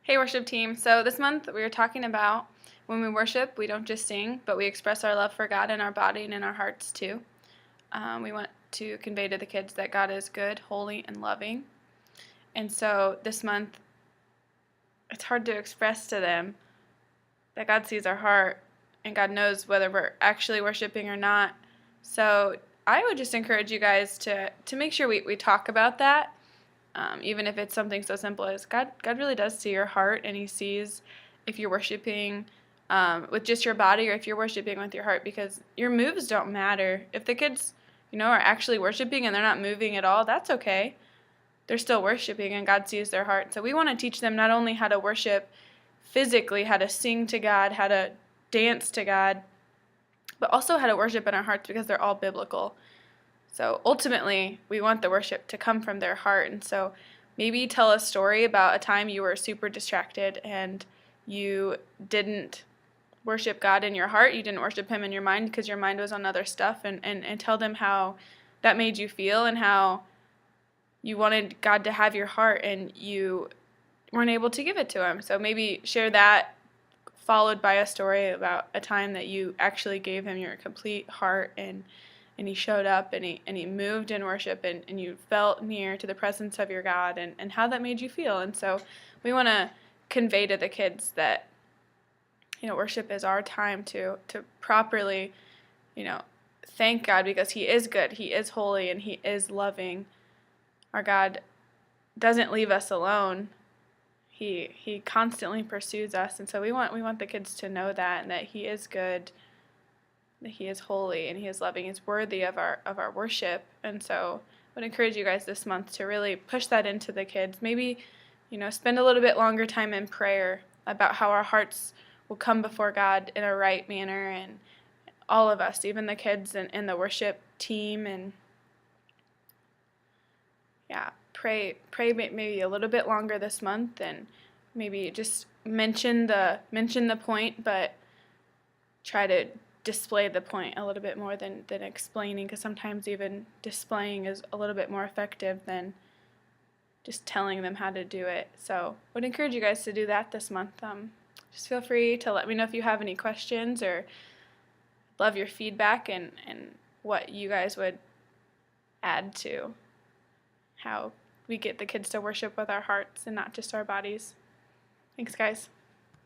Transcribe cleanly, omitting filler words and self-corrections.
Hey, worship team. So this month we are talking about when we worship, we don't just sing, but we express our love for God in our body and in our hearts too. We want to convey to the kids that God is good, holy, and loving. And so this month, it's hard to express to them that God sees our heart and God knows whether we're actually worshiping or not. So I would just encourage you guys to make sure we talk about that. Even if it's something so simple as God really does see your heart, and He sees if you're worshiping with just your body or if you're worshiping with your heart, because your moves don't matter. If the kids, are actually worshiping and they're not moving at all, that's okay. They're still worshiping, and God sees their heart. So we want to teach them not only how to worship physically, how to sing to God, how to dance to God, but also how to worship in our hearts, because they're all biblical. So ultimately, we want the worship to come from their heart. And so maybe tell a story about a time you were super distracted and you didn't worship God in your heart. You didn't worship Him in your mind because your mind was on other stuff. And tell them how that made you feel and how you wanted God to have your heart and you weren't able to give it to Him. So maybe share that, followed by a story about a time that you actually gave Him your complete heart and He showed up and he moved in worship and you felt near to the presence of your God and how that made you feel. And so we want to convey to the kids that, worship is our time to properly, thank God, because He is good, He is holy, and He is loving. Our God doesn't leave us alone. He constantly pursues us, and so we want the kids to know that, and that He is good, that He is holy, and He is loving. He's worthy of our worship. And so I would encourage you guys this month to really push that into the kids. Maybe, spend a little bit longer time in prayer about how our hearts will come before God in a right manner, and all of us, even the kids and the worship team, and pray maybe a little bit longer this month, and maybe just mention the point, but try to display the point a little bit more than explaining, because sometimes even displaying is a little bit more effective than just telling them how to do it. So I would encourage you guys to do that this month. Just feel free to let me know if you have any questions, or love your feedback and what you guys would add to how we get the kids to worship with our hearts and not just our bodies. Thanks, guys.